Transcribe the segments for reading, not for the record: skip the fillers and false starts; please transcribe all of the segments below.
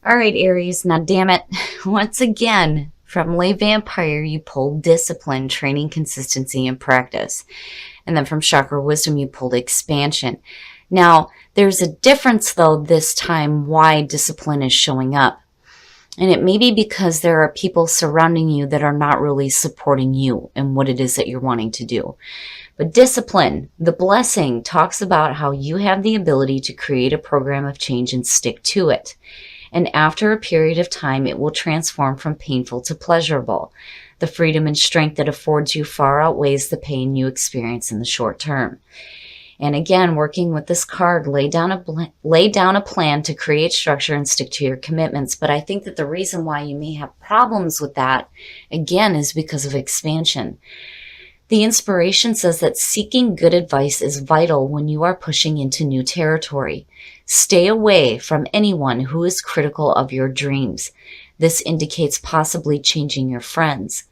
All right, Aries, now damn it. Once again, from Lay Vampire, you pulled discipline, training, consistency, and practice. And then from Chakra Wisdom, you pulled expansion. Now, there's a difference, though, this time why discipline is showing up. And it may be because there are people surrounding you that are not really supporting you and what it is that you're wanting to do. But discipline, the blessing, talks about how you have the ability to create a program of change and stick to it. And after a period of time, it will transform from painful to pleasurable. The freedom and strength that affords you far outweighs the pain you experience in the short term. And again, working with this card, lay down a plan to create structure and stick to your commitments. But I think that the reason why you may have problems with that, again, is because of expansion. The inspiration says that seeking good advice is vital when you are pushing into new territory. Stay away from anyone who is critical of your dreams. This indicates possibly changing your friends.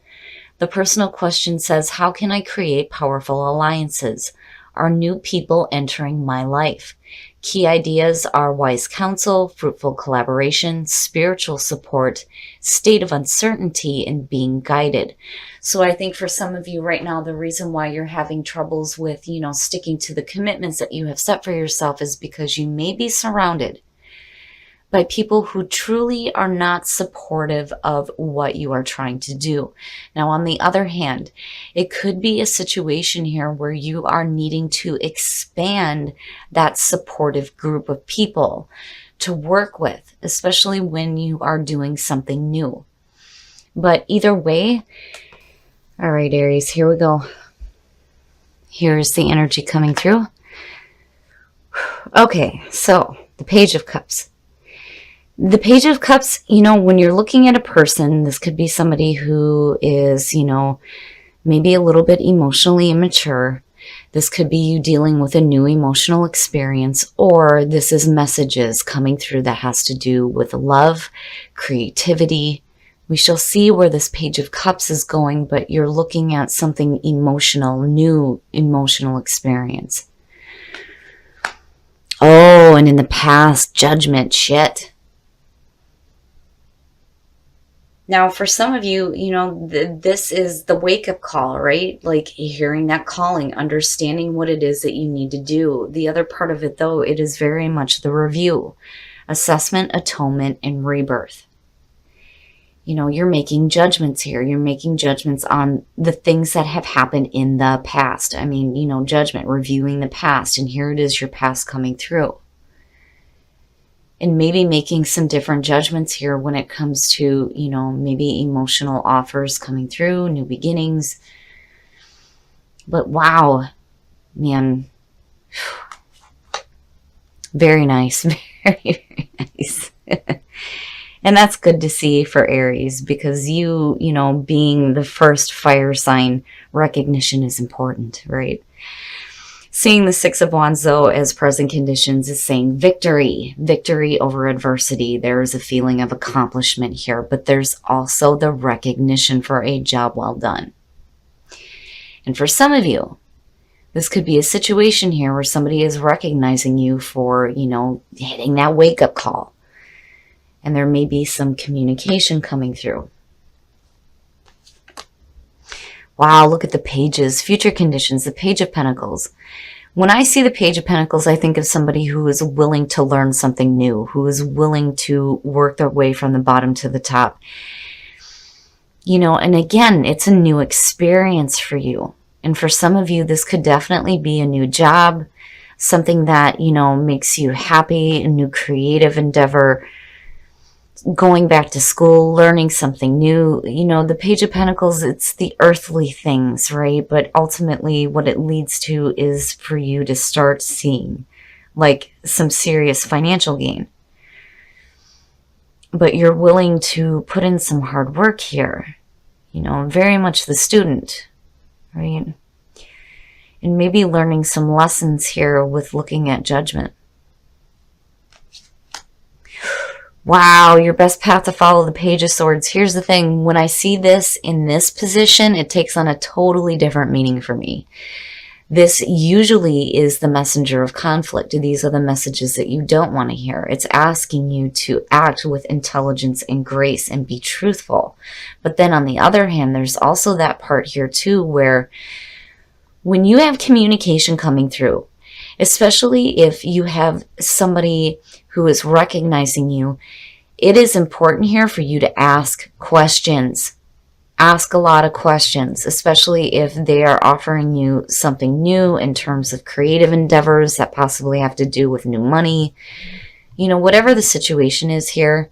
The personal question says, how can I create powerful alliances? Are new people entering my life? Key ideas are wise counsel, fruitful collaboration, spiritual support, state of uncertainty, and being guided. So I think for some of you right now, the reason why you're having troubles with, sticking to the commitments that you have set for yourself is because you may be surrounded by people who truly are not supportive of what you are trying to do. Now, on the other hand, it could be a situation here where you are needing to expand that supportive group of people to work with, especially when you are doing something new. But either way, all right, Aries, here we go. Here's the energy coming through. Okay, so the Page of Cups. The Page of Cups, when you're looking at a person, this could be somebody who is, maybe a little bit emotionally immature. This could be you dealing with a new emotional experience, or this is messages coming through that has to do with love, creativity. We shall see where this Page of Cups is going, but you're looking at something emotional, new emotional experience. Oh, and in the past, judgment, shit. Now, for some of you, this is the wake-up call, right? Like hearing that calling, understanding what it is that you need to do. The other part of it, though, it is very much the review, assessment, atonement, and rebirth. You're making judgments here. You're making judgments on the things that have happened in the past. I mean, judgment, reviewing the past, and here it is, your past coming through. And maybe making some different judgments here when it comes to, maybe emotional offers coming through, new beginnings. But wow, man. Very nice. Very, very nice. And that's good to see for Aries because you being the first fire sign, recognition is important, right? Seeing the Six of Wands, though, as present conditions is saying victory, victory over adversity. There is a feeling of accomplishment here, but there's also the recognition for a job well done. And for some of you, this could be a situation here where somebody is recognizing you for, hitting that wake-up call. And there may be some communication coming through. Wow, look at the pages. Future conditions, the Page of Pentacles. When I see the Page of Pentacles, I think of somebody who is willing to learn something new, who is willing to work their way from the bottom to the top. And again, it's a new experience for you. And for some of you, this could definitely be a new job, something that, makes you happy, a new creative endeavor, going back to school, learning something new. The Page of Pentacles, it's the earthly things, right? But ultimately what it leads to is for you to start seeing like some serious financial gain. But you're willing to put in some hard work here. Very much the student, right? And maybe learning some lessons here with looking at judgment. Wow, your best path to follow, the Page of Swords. Here's the thing. When I see this in this position, it takes on a totally different meaning for me. This usually is the messenger of conflict. These are the messages that you don't want to hear. It's asking you to act with intelligence and grace and be truthful. But then on the other hand, there's also that part here too where when you have communication coming through, especially if you have somebody who is recognizing you, it is important here for you to ask questions. Ask a lot of questions, especially if they are offering you something new in terms of creative endeavors that possibly have to do with new money. You know, whatever the situation is here,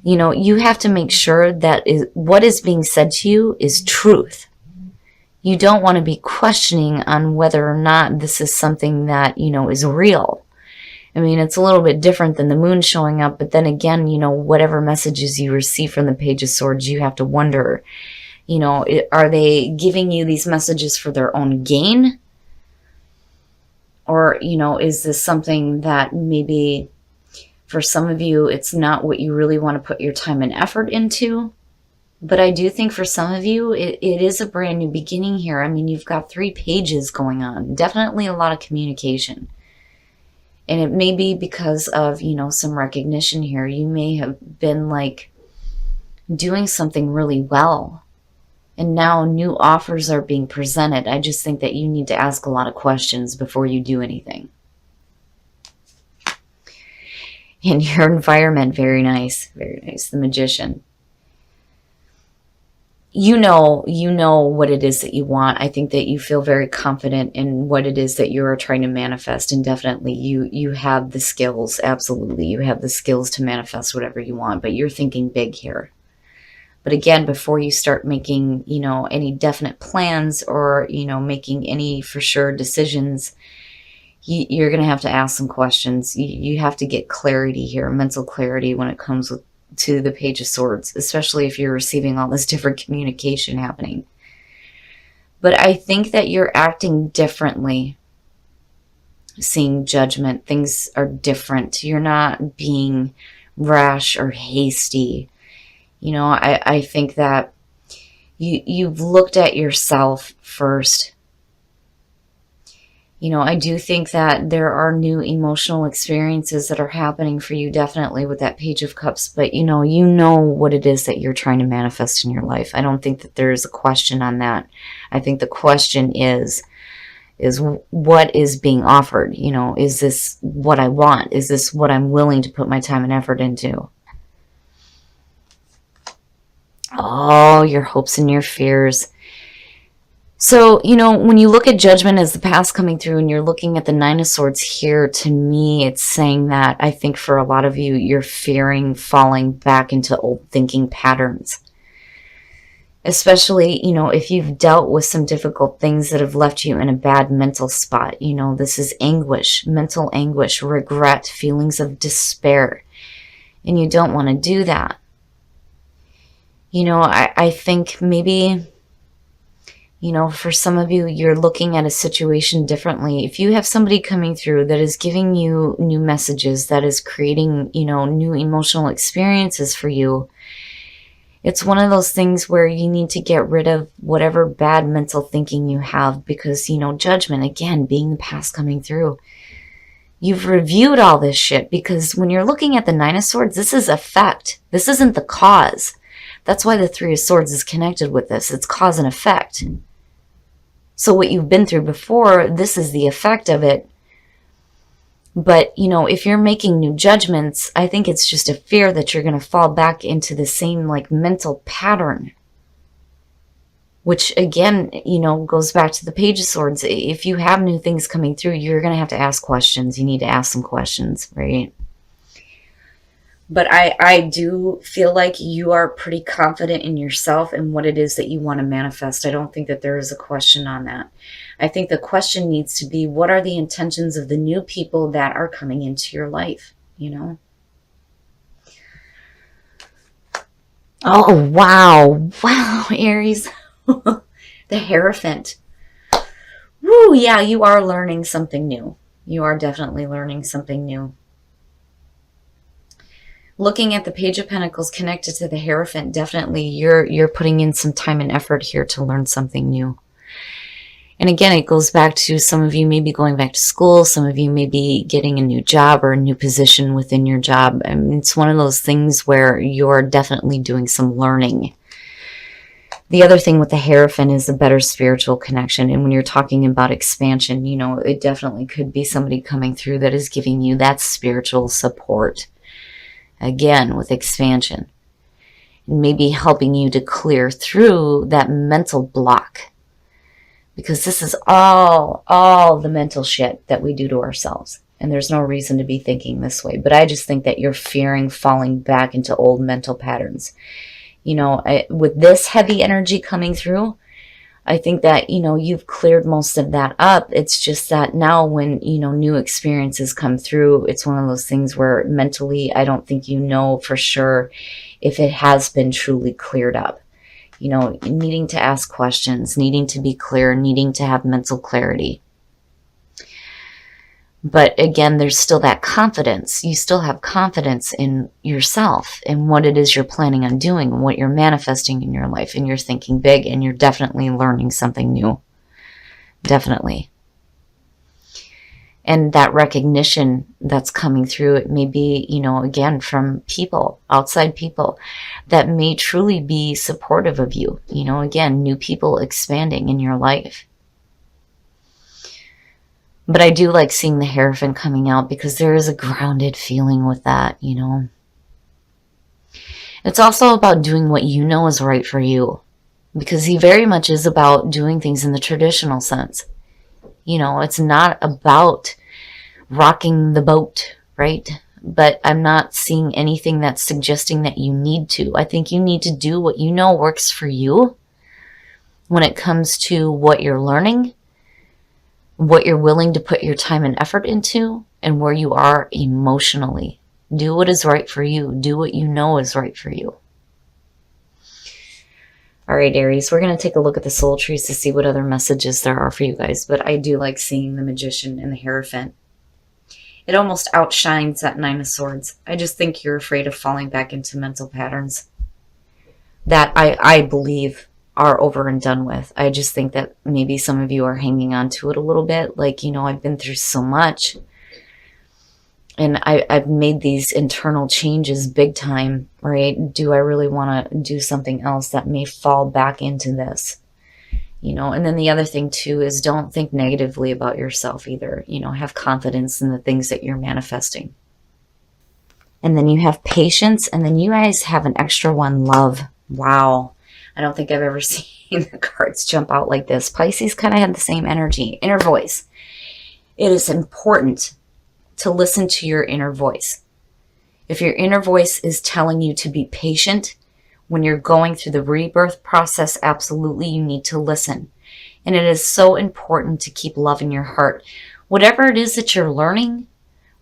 you know, you have to make sure that what is being said to you is truth. You don't want to be questioning on whether or not this is something that, you know, is real. I mean, it's a little bit different than the moon showing up, but then again, you know, whatever messages you receive from the Page of Swords, you have to wonder, you know, are they giving you these messages for their own gain? Or, you know, is this something that maybe for some of you, it's not what you really want to put your time and effort into? But I do think for some of you, it is a brand new beginning here. I mean, you've got 3 pages going on. Definitely a lot of communication. And it may be because of, you know, some recognition here. You may have been like doing something really well. And now new offers are being presented. I just think that you need to ask a lot of questions before you do anything. In your environment, very nice. Very nice. The Magician. You know what it is that you want. I think that you feel very confident in what it is that you are trying to manifest, and definitely you have the skills. Absolutely, you have the skills to manifest whatever you want, but you're thinking big here. But again, before you start making, you know, any definite plans or, you know, making any for sure decisions, you're going to have to ask some questions. You have to get clarity here, mental clarity when it comes to the Page of Swords, especially if you're receiving all this different communication happening. But I think that you're acting differently. Seeing Judgment, things are different. You're not being rash or hasty. You know, I think that you've looked at yourself first. You know, I do think that there are new emotional experiences that are happening for you, definitely with that Page of Cups. But, you know what it is that you're trying to manifest in your life. I don't think that there is a question on that. I think the question is what is being offered? You know, is this what I want? Is this what I'm willing to put my time and effort into? Oh, your hopes and your fears. So, you know, when you look at Judgment as the past coming through and you're looking at the 9 of Swords here, to me, it's saying that I think for a lot of you, you're fearing falling back into old thinking patterns. Especially, you know, if you've dealt with some difficult things that have left you in a bad mental spot. You know, this is anguish, mental anguish, regret, feelings of despair. And you don't want to do that. You know, I think maybe, you know, for some of you, you're looking at a situation differently. If you have somebody coming through that is giving you new messages, that is creating, you know, new emotional experiences for you, it's one of those things where you need to get rid of whatever bad mental thinking you have because, you know, Judgment, again, being the past coming through. You've reviewed all this shit because when you're looking at the 9 of Swords, this is effect. This isn't the cause. That's why the 3 of Swords is connected with this. It's cause and effect. So what you've been through before, this is the effect of it. But, you know, if you're making new judgments, I think it's just a fear that you're going to fall back into the same, like, mental pattern. Which, again, you know, goes back to the Page of Swords. If you have new things coming through, you're going to have to ask questions. You need to ask some questions, right? But I do feel like you are pretty confident in yourself and what it is that you want to manifest. I don't think that there is a question on that. I think the question needs to be, what are the intentions of the new people that are coming into your life, you know? Oh, wow. Wow, Aries. The Hierophant. Woo, yeah, you are learning something new. You are definitely learning something new. Looking at the Page of Pentacles connected to the Hierophant, definitely you're putting in some time and effort here to learn something new. And again, it goes back to some of you may be going back to school. Some of you may be getting a new job or a new position within your job. I mean, it's one of those things where you're definitely doing some learning. The other thing with the Hierophant is a better spiritual connection. And when you're talking about expansion, you know, it definitely could be somebody coming through that is giving you that spiritual support. Again, with expansion. Maybe helping you to clear through that mental block. Because this is all the mental shit that we do to ourselves. And there's no reason to be thinking this way. But I just think that you're fearing falling back into old mental patterns. You know, with this heavy energy coming through, I think that, you know, you've cleared most of that up. It's just that now when, you know, new experiences come through, it's one of those things where mentally, I don't think you know for sure if it has been truly cleared up. You know, needing to ask questions, needing to be clear, needing to have mental clarity. But again, there's still that confidence. You still have confidence in yourself and what it is you're planning on doing and what you're manifesting in your life. And you're thinking big and you're definitely learning something new. Definitely. And that recognition that's coming through, it may be, you know, again, from people, outside people that may truly be supportive of you. You know, again, new people expanding in your life. But I do like seeing the Hierophant coming out because there is a grounded feeling with that, you know. It's also about doing what you know is right for you. Because he very much is about doing things in the traditional sense. You know, it's not about rocking the boat, right? But I'm not seeing anything that's suggesting that you need to. I think you need to do what you know works for you when it comes to what you're learning, what you're willing to put your time and effort into, and where you are emotionally. Do what is right for you. Do what you know is right for you. All right, Aries, we're going to take a look at the soul trees to see what other messages there are for you guys. But I do like seeing the Magician and the Hierophant. It almost outshines that Nine of Swords. I just think you're afraid of falling back into mental patterns that I believe are over and done with. I just think that maybe some of you are hanging on to it a little bit. Like, you know, I've been through so much. And I've made these internal changes big time, right? Do I really want to do something else that may fall back into this? You know, and then the other thing too is don't think negatively about yourself either. You know, have confidence in the things that you're manifesting. And then you have patience, and then you guys have an extra one, love. Wow. I don't think I've ever seen the cards jump out like this. Pisces kind of had the same energy. Inner voice. It is important to listen to your inner voice. If your inner voice is telling you to be patient when you're going through the rebirth process, absolutely you need to listen. And it is so important to keep love in your heart. Whatever it is that you're learning,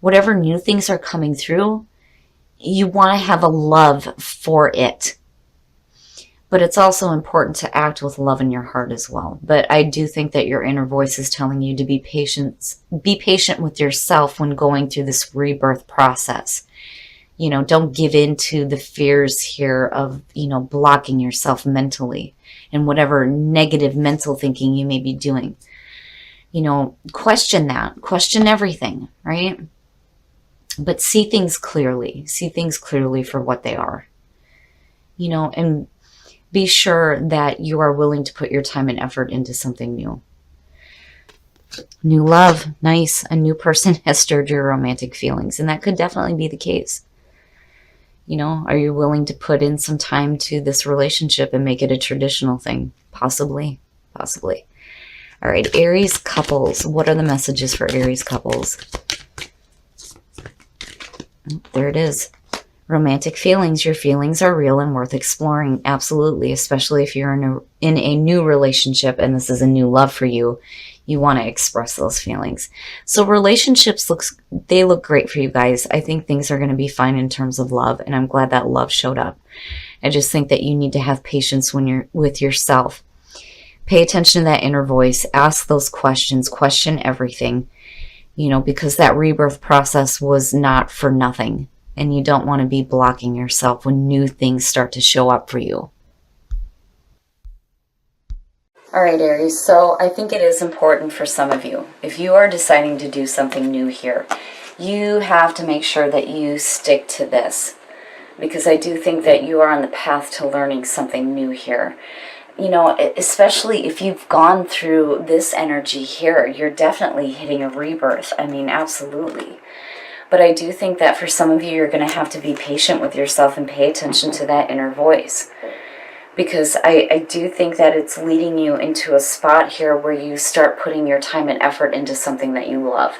whatever new things are coming through, you want to have a love for it. But it's also important to act with love in your heart as well. But I do think that your inner voice is telling you to be patient with yourself when going through this rebirth process. You know, don't give in to the fears here of, you know, blocking yourself mentally and whatever negative mental thinking you may be doing. You know, question that. Question everything, right? But see things clearly. See things clearly for what they are. You know, and be sure that you are willing to put your time and effort into something new. New love, nice. A new person has stirred your romantic feelings, and that could definitely be the case. You know, are you willing to put in some time to this relationship and make it a traditional thing? Possibly, possibly. All right, Aries couples. What are the messages for Aries couples? There it is. Romantic feelings. Your feelings are real and worth exploring. Absolutely. Especially if you're in a new relationship and this is a new love for you. You want to express those feelings. So relationships look great for you guys. I think things are going to be fine in terms of love. And I'm glad that love showed up. I just think that you need to have patience when you're with yourself. Pay attention to that inner voice. Ask those questions. Question everything. You know, because that rebirth process was not for nothing. And you don't want to be blocking yourself when new things start to show up for you. All All right, Aries, so I think it is important for some of you, if you are deciding to do something new here, you have to make sure that you stick to this, because I do think that you are on the path to learning something new here. You know, especially if you've gone through this energy here, you're definitely hitting a rebirth. I mean, absolutely. But I do think that for some of you, you're going to have to be patient with yourself and pay attention to that inner voice. Because I do think that it's leading you into a spot here where you start putting your time and effort into something that you love.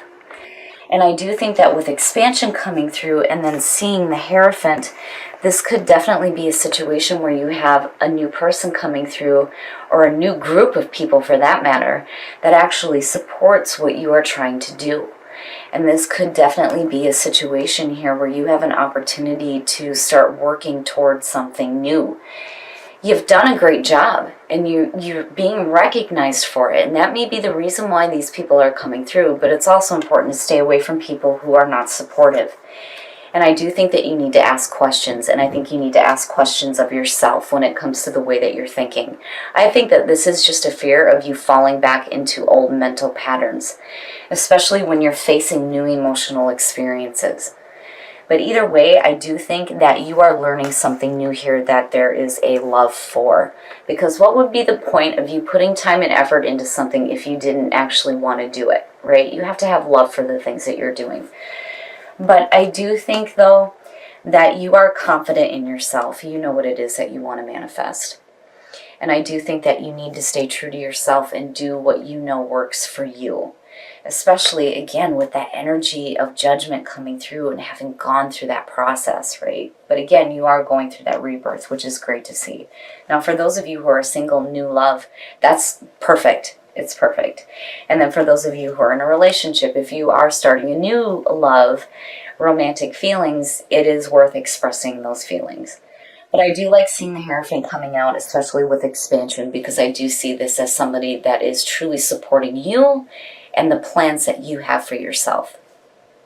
And I do think that with expansion coming through and then seeing the Hierophant, this could definitely be a situation where you have a new person coming through, or a new group of people for that matter, that actually supports what you are trying to do. And this could definitely be a situation here where you have an opportunity to start working towards something new. You've done a great job, and you're being recognized for it, and that may be the reason why these people are coming through, but it's also important to stay away from people who are not supportive. And I do think that you need to ask questions, and I think you need to ask questions of yourself when it comes to the way that you're thinking. I think that this is just a fear of you falling back into old mental patterns, especially when you're facing new emotional experiences. But either way, I do think that you are learning something new here that there is a love for. Because what would be the point of you putting time and effort into something if you didn't actually want to do it, right? You have to have love for the things that you're doing. But I do think, though, that you are confident in yourself. You know what it is that you want to manifest. And I do think that you need to stay true to yourself and do what you know works for you. Especially, again, with that energy of judgment coming through and having gone through that process, right? But again, you are going through that rebirth, which is great to see. Now, for those of you who are single, new love, that's perfect. It's perfect. And then for those of you who are in a relationship, if you are starting a new love, romantic feelings, it is worth expressing those feelings. But I do like seeing the Hierophant coming out, especially with expansion, because I do see this as somebody that is truly supporting you and the plans that you have for yourself.